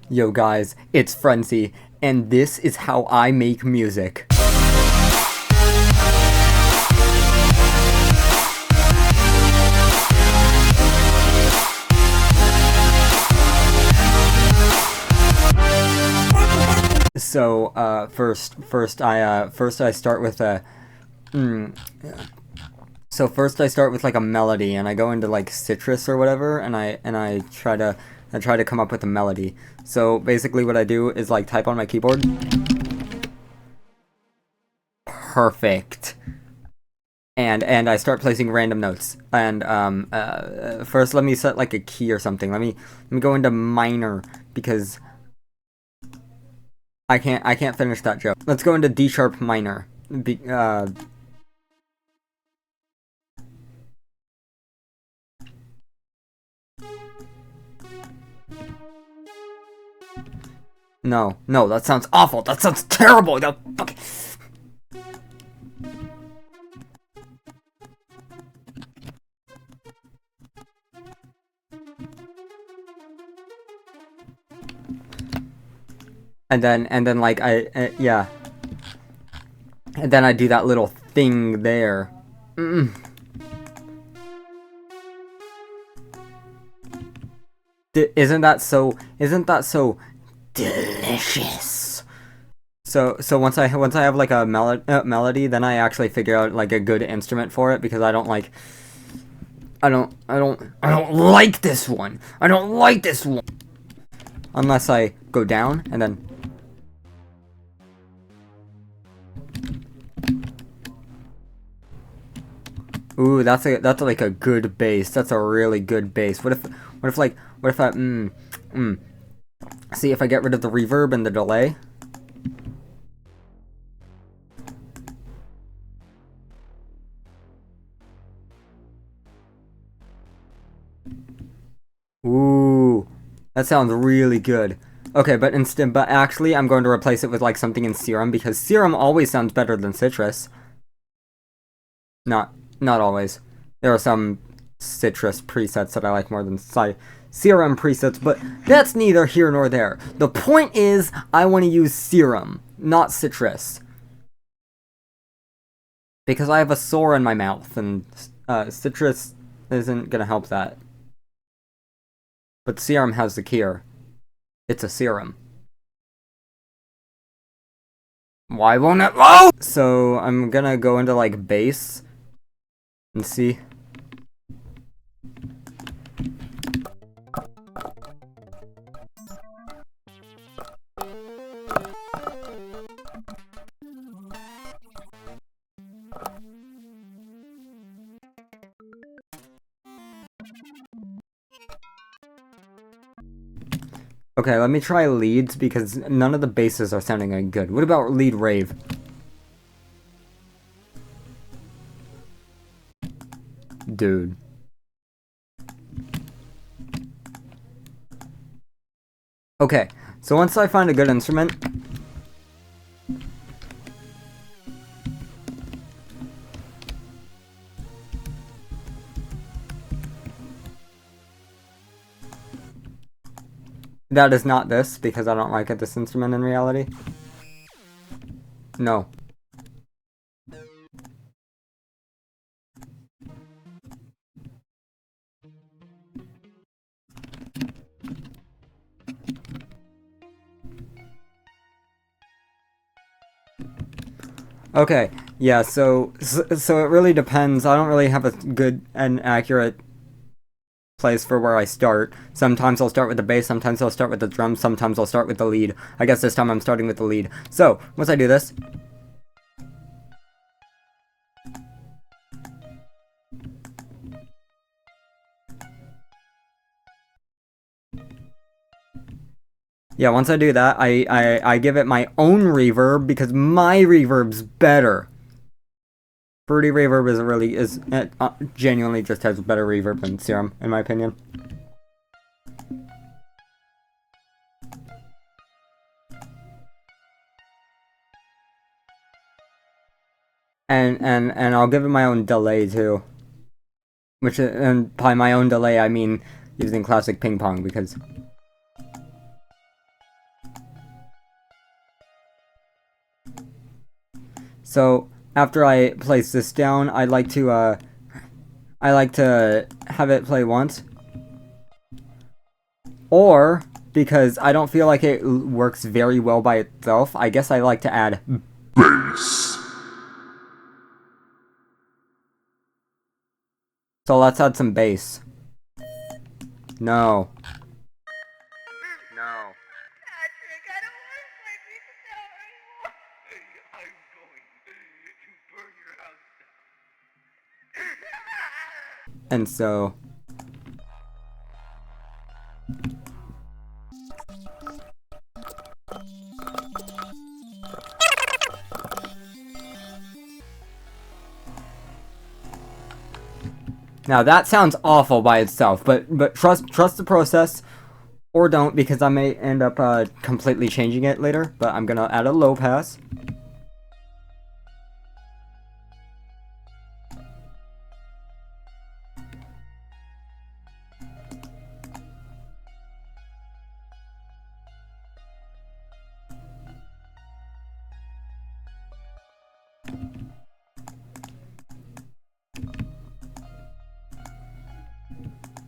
Yo guys, it's FrenZy, and this is how I make music. So, first I start with a, so first I start with like a melody, and I go into like Citrus or whatever, and I try to come up with a melody. So basically what I do is like type on my keyboard. Perfect. And I start placing random notes. And first let me set like a key or something. Let me go into minor because I can't finish that joke. Let's go into D sharp minor. No, that sounds awful. That sounds terrible. That fucking... And then like yeah. And then I do that little thing there. Isn't that so delicious? So once I have like a melody, then I actually figure out like a good instrument for it, because I don't like this one. I don't like this one. Unless I go down and then ooh, that's like a good bass. That's a really good bass. What if I see if I get rid of the reverb and the delay? Ooh, that sounds really good. Okay, but actually I'm going to replace it with like something in Serum, because Serum always sounds better than Citrus. Not always. There are some Citrus presets that I like more than Serum presets, but that's neither here nor there. The point is, I want to use Serum, not Citrus. Because I have a sore in my mouth, and Citrus isn't gonna help that. But Serum has the cure. It's a serum. Why won't it load? So I'm gonna go into like bass and see. Okay, let me try leads, because none of the basses are sounding good. What about lead rave? Dude. Okay, so once I find a good instrument, that is not this, because I don't like this instrument in reality. No. Okay, yeah, so it really depends. I don't really have a good and accurate place for where I start. Sometimes I'll start with the bass, sometimes I'll start with the drums, sometimes I'll start with the lead. I guess this time I'm starting with the lead. So, once I do this, yeah, once I do that, I give it my own reverb, because my reverb's better. Fruity reverb genuinely just has better reverb than Serum, in my opinion. And I'll give it my own delay too. And by my own delay I mean using classic ping pong, because So after I place this down, I like to have it play once. Or, because I don't feel like it works very well by itself, I guess I like to add bass. So let's add some bass. No. No. Patrick, I don't want to play music now anymore. I'm going to burn your house down. And so... Now that sounds awful by itself, but trust the process, or don't, because I may end up completely changing it later. But I'm gonna add a low pass.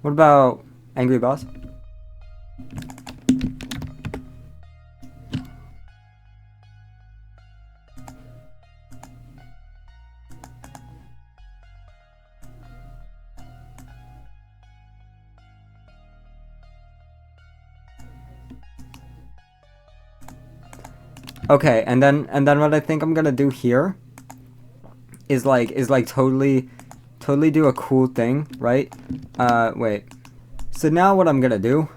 What about Angry Boss? Okay, and then what I think I'm gonna do here is like totally do a cool thing, right? Wait. So now what I'm gonna do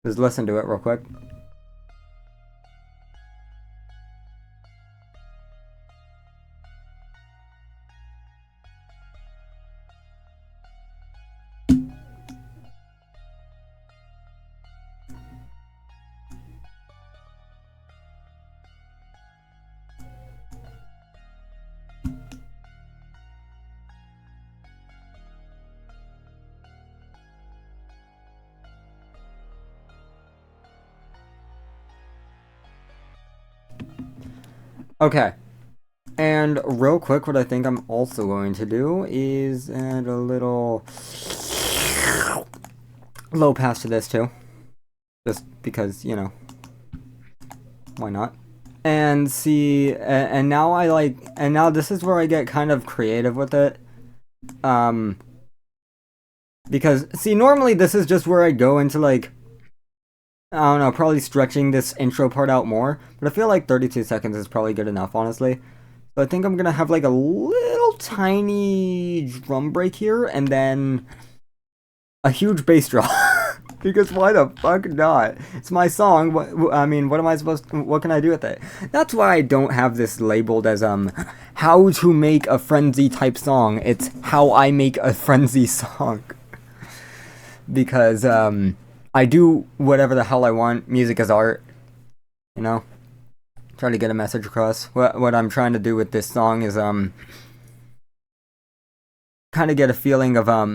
is listen to it real quick. Okay, and real quick, what I think I'm also going to do is add a little low pass to this too, just because, you know, why not? And see, and now now this is where I get kind of creative with it, because see, normally this is just where I go into like, I don't know, probably stretching this intro part out more, but I feel like 32 seconds is probably good enough, honestly. So I think I'm gonna have like a little tiny drum break here, and then a huge bass drop. Because why the fuck not? It's my song. I mean, what am I supposed to, what can I do with it? That's why I don't have this labeled as, how to make a FrenZy type song. It's how I make a FrenZy song. Because, I do whatever the hell I want. Music is art, you know? Try to get a message across. What I'm trying to do with this song is, kind of get a feeling of, I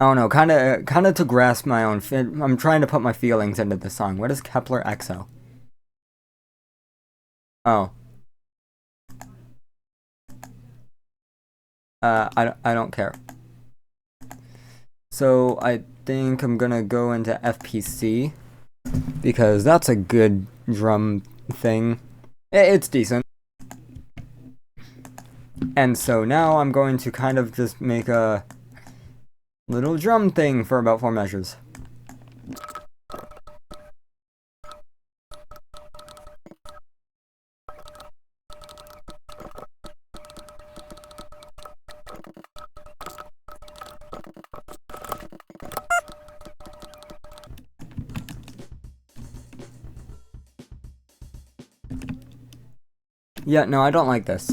don't know, kind of to grasp my own. I'm trying to put my feelings into the song. What is Kepler XO? Oh. I don't care. So I think I'm gonna go into FPC because that's a good drum thing. It's decent. And so now I'm going to kind of just make a little drum thing for about 4 measures. Yeah, no, I don't like this.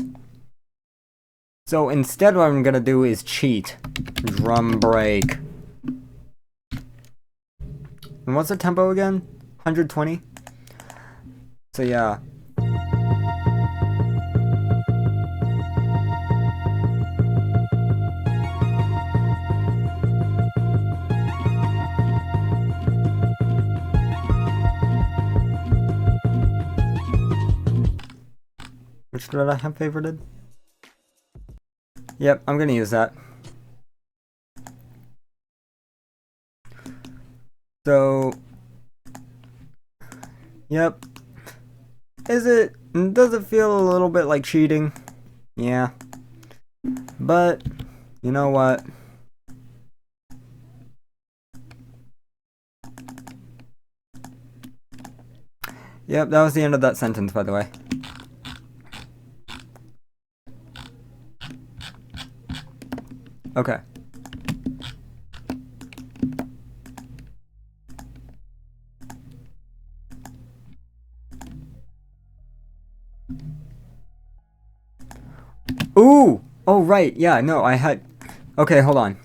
So instead what I'm gonna do is cheat. Drum break. And what's the tempo again? 120? So yeah. Which did I have favorited? Yep, I'm gonna use that. So, yep. Does it feel a little bit like cheating? Yeah. But, you know what? Yep, that was the end of that sentence, by the way. Okay. Ooh! Oh, right. Yeah, no, I had... Okay, hold on.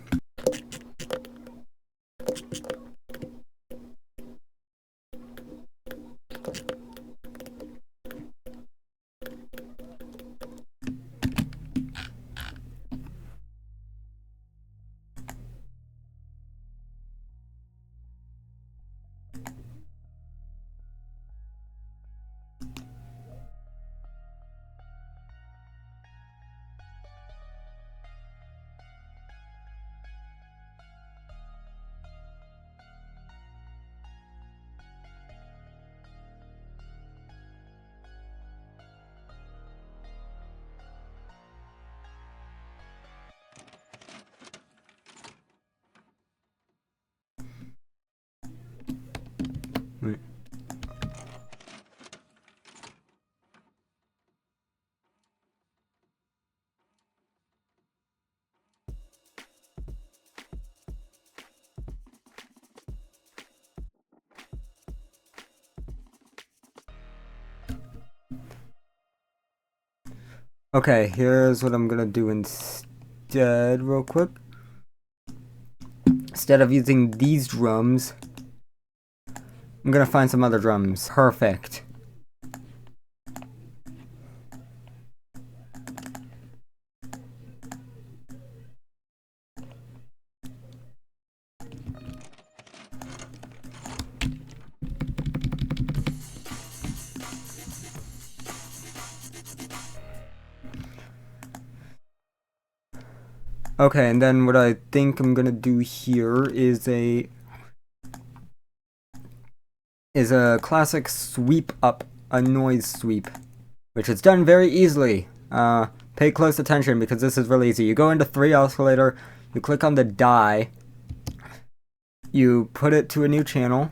Wait. Okay, here's what I'm gonna do instead, real quick. Instead of using these drums, I'm gonna find some other drums. Perfect. Okay, and then what I think I'm gonna do here is a classic sweep up, a noise sweep, which is done very easily. Pay close attention because this is really easy. You go into 3 oscillator, you click on the die, you put it to a new channel.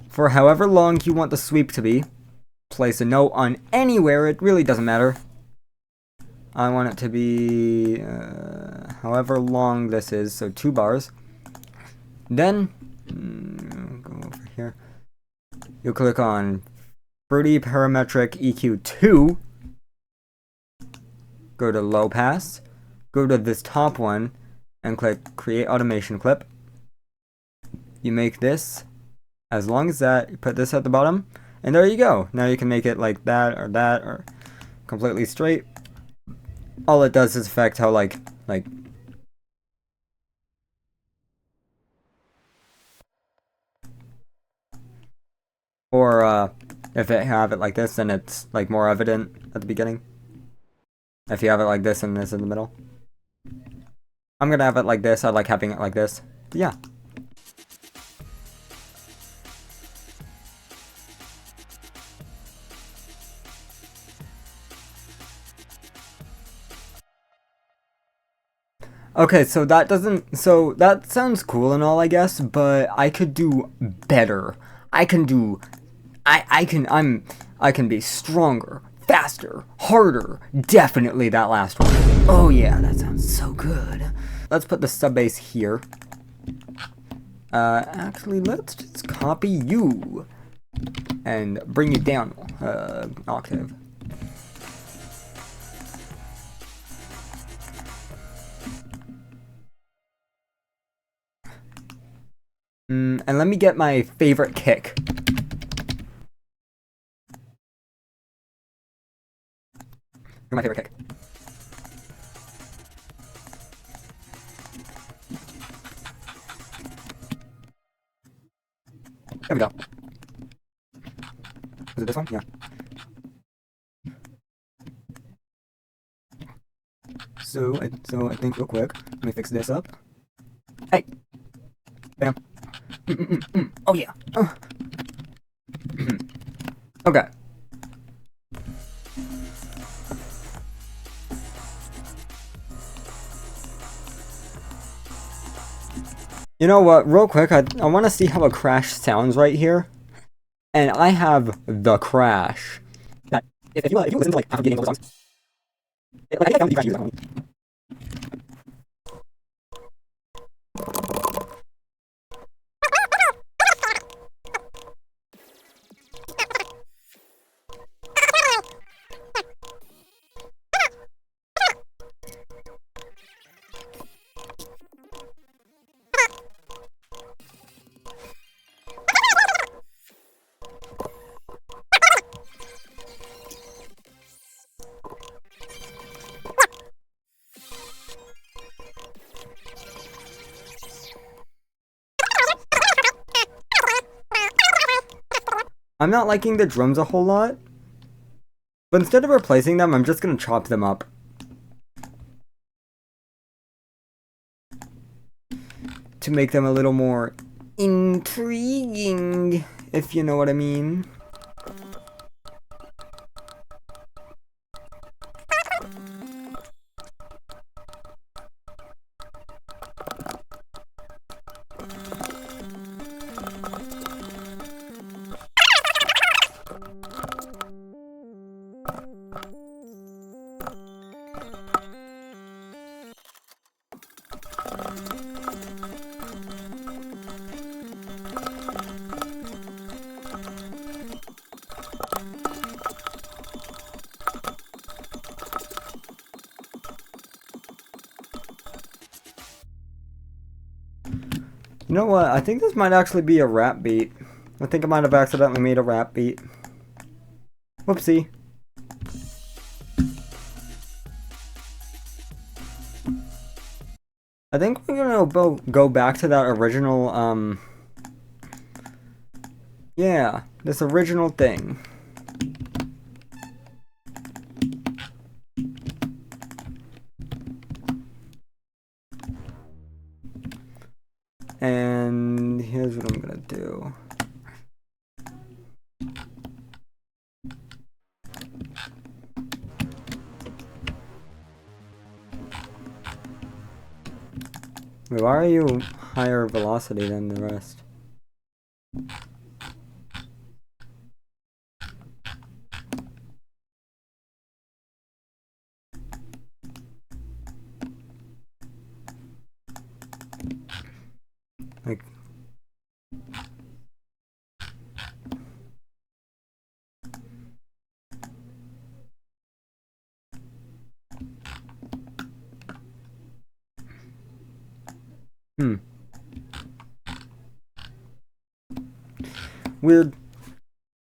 For however long you want the sweep to be, place a note on anywhere, it really doesn't matter. I want it to be however long this is, so 2 bars. Then, go over here. You'll click on Fruity Parametric EQ 2. Go to Low Pass. Go to this top one and click Create Automation Clip. You make this as long as that. You put this at the bottom, and there you go. Now you can make it like that, or completely straight. All it does is affect how like or if it have it like this, then it's like more evident at the beginning. If you have it like this and this in the middle. I'm gonna have it like this. I like having it like this. But yeah. Okay, so that sounds cool and all, I guess, but I could do better. I can be stronger, faster, harder. Definitely that last one. Oh yeah, that sounds so good. Let's put the sub bass here. Actually, let's just copy you and bring it down octave. And let me get my favorite kick. My favorite kick. There we go. Is it this one? Yeah. So I think real quick, let me fix this up. Hey! Bam. Oh yeah! Okay. You know what, real quick, I want to see how a crash sounds right here. And I have the crash. That, if you listen to like half of the songs, I found the crash music. I'm not liking the drums a whole lot, but instead of replacing them, I'm just gonna chop them up. To make them a little more intriguing, if you know what I mean. You know what? I think this might actually be a rap beat. I think I might have accidentally made a rap beat. Whoopsie. I think we're gonna go back to that original, yeah, this original thing. And here's what I'm gonna do. Wait, why are you higher velocity than the rest? Like, weird.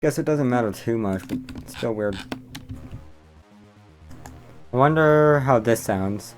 Guess it doesn't matter too much, but it's still weird. I wonder how this sounds.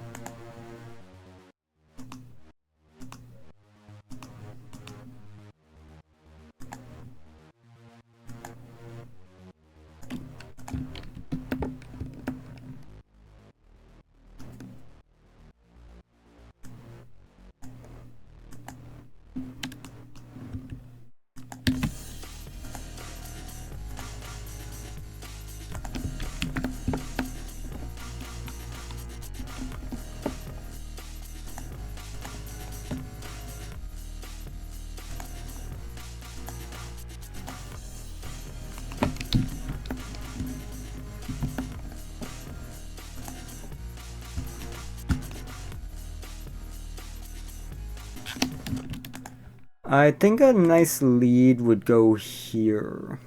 I think a nice lead would go here.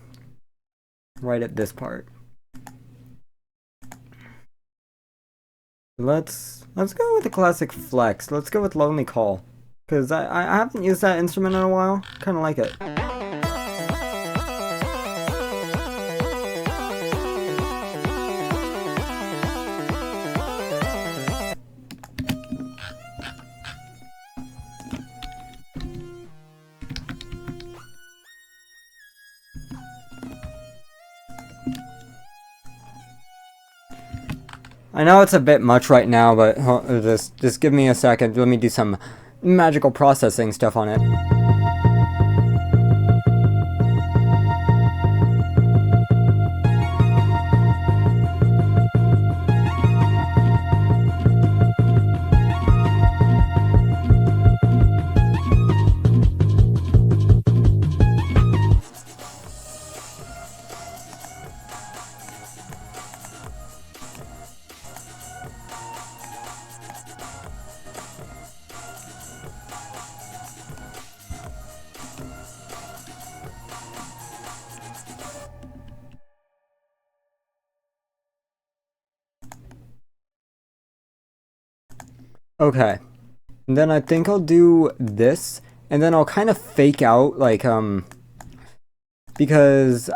Right at this part. Let's go with the classic flex. Let's go with Lonely Call. Because I haven't used that instrument in a while. Kinda like it. I know it's a bit much right now, but just give me a second. Let me do some magical processing stuff on it. Okay. And then I think I'll do this, and then I'll kind of fake out, like, because,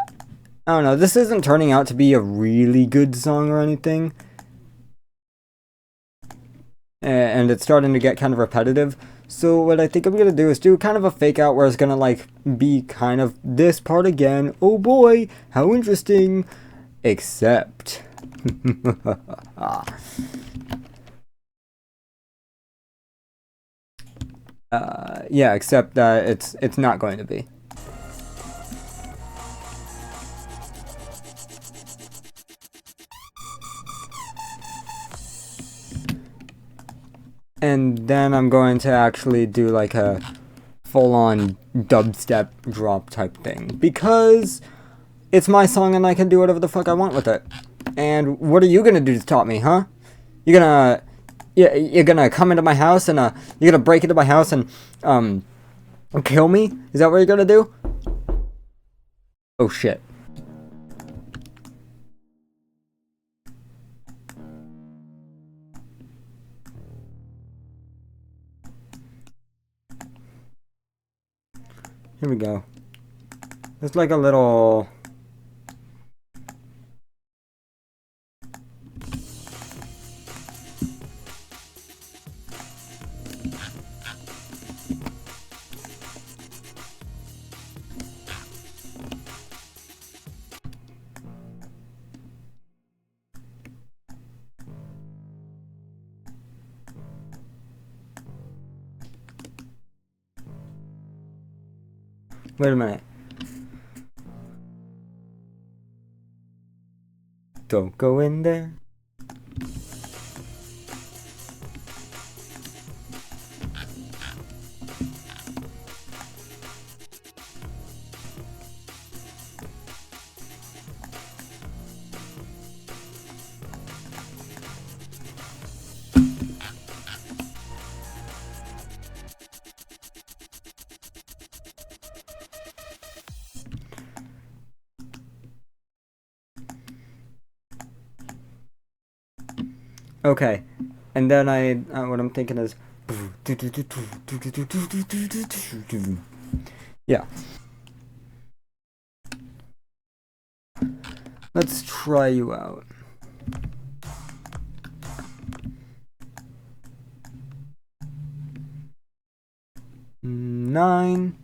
I don't know, this isn't turning out to be a really good song or anything. And it's starting to get kind of repetitive. So what I think I'm gonna do is do kind of a fake out where it's gonna, like, be kind of this part again. Oh boy, how interesting. Except... yeah, except that it's not going to be. And then I'm going to actually do like a full-on dubstep drop type thing, because it's my song and I can do whatever the fuck I want with it. And what are you gonna do to stop me, huh? You're gonna... You're gonna come into my house and you're gonna break into my house and kill me? Is that what you're gonna do? Oh shit. Here we go. It's like a little... Wait a minute. Don't go in there. Okay, and then what I'm thinking is, yeah. Let's try you out. Nine.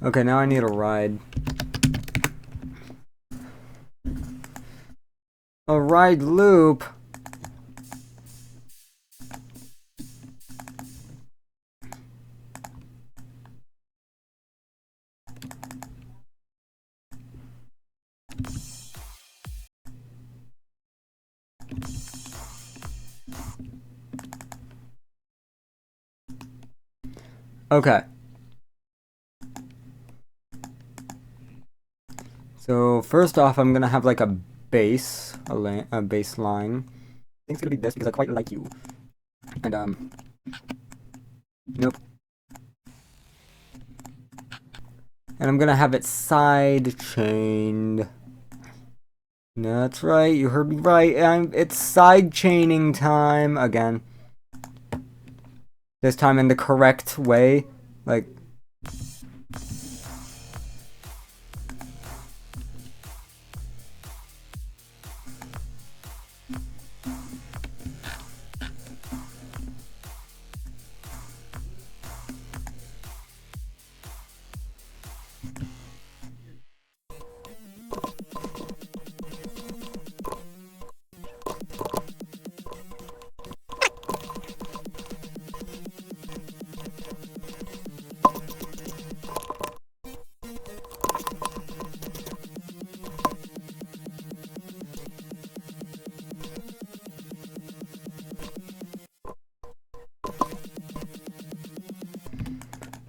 Okay, now I need a ride. A ride loop? Okay. So first off, I'm gonna have like a bass, a bass line. I think it's gonna be this because I quite like you. And nope. And I'm gonna have it side chained. That's right, you heard me right. It's side chaining time again. This time in the correct way, like.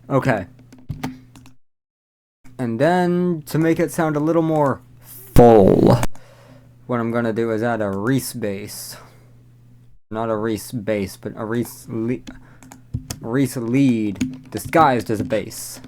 Okay. And then, to make it sound a little more full, what I'm gonna do is add a Reese bass. Not a Reese bass, but a Reese lead disguised as a bass.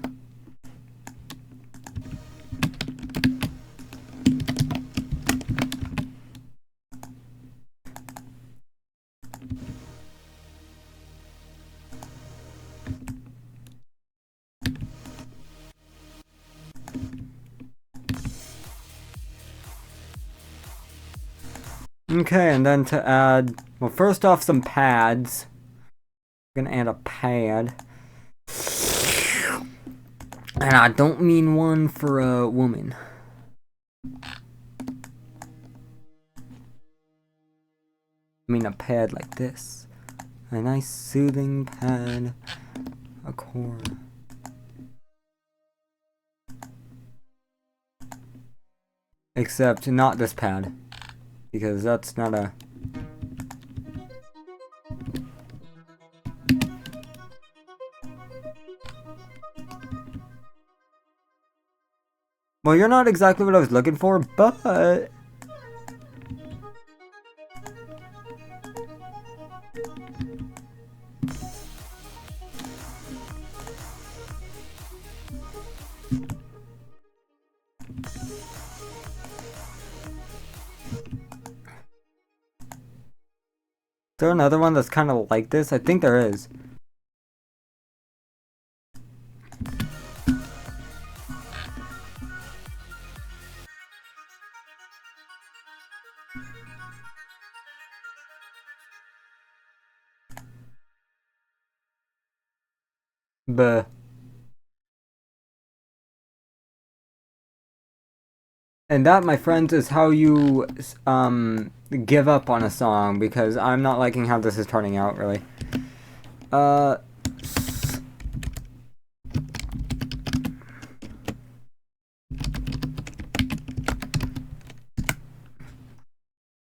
Okay, and then to add, well, first off, some pads. I'm gonna add a pad. And I don't mean one for a woman. I mean a pad like this. A nice soothing pad. A cord. Except not this pad. Because that's not a... Well, you're not exactly what I was looking for, but... Is there another one that's kind of like this? I think there is. Buh. And that, my friends, is how you give up on a song, because I'm not liking how this is turning out, really.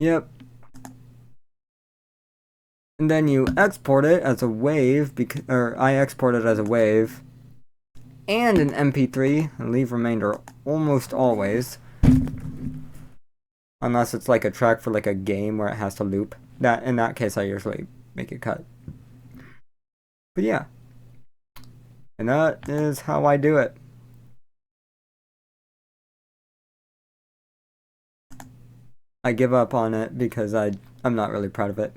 Yep. And then you export it as a wave, or I export it as a wave, and an MP3, and leave remainder almost always. Unless it's like a track for like a game where it has to loop. In that case, I usually make it cut. But yeah. And that is how I do it. I give up on it because I'm not really proud of it.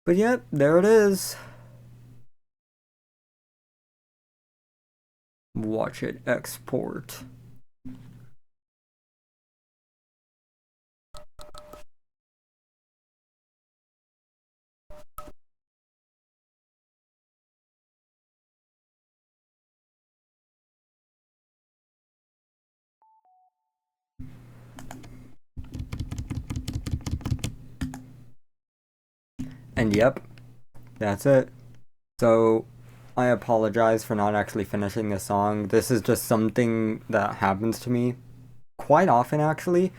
But yep, there it is. Watch it export. And yep, that's it. So, I apologize for not actually finishing this song. This is just something that happens to me quite often, actually.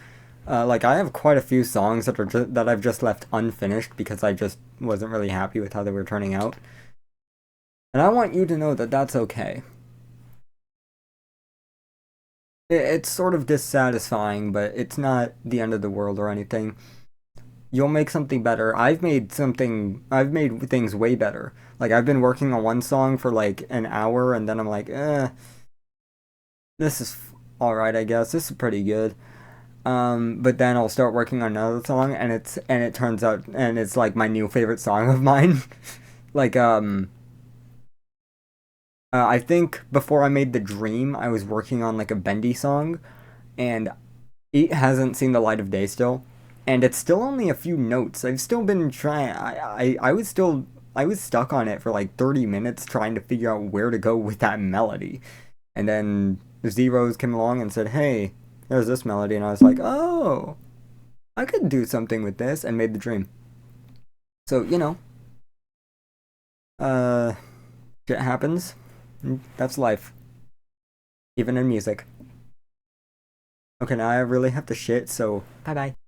Like, I have quite a few songs that I've just left unfinished because I just wasn't really happy with how they were turning out. And I want you to know that that's okay. It's sort of dissatisfying, but it's not the end of the world or anything. You'll make something better. I've made things way better. Like, I've been working on one song for like an hour, and then I'm like, this is alright, I guess. This is pretty good. But then I'll start working on another song, and it turns out, and it's like my new favorite song of mine. like, I think before I made The Dream, I was working on like a bendy song, and it hasn't seen the light of day still, and it's still only a few notes. I've still been trying. I was stuck on it for like 30 minutes trying to figure out where to go with that melody, and then Zeros came along and said, "Hey, there's this melody," and I was like, "Oh, I could do something with this," and made The Dream. So uh, shit happens. That's life, even in music. Okay, now I really have to shit. So bye bye.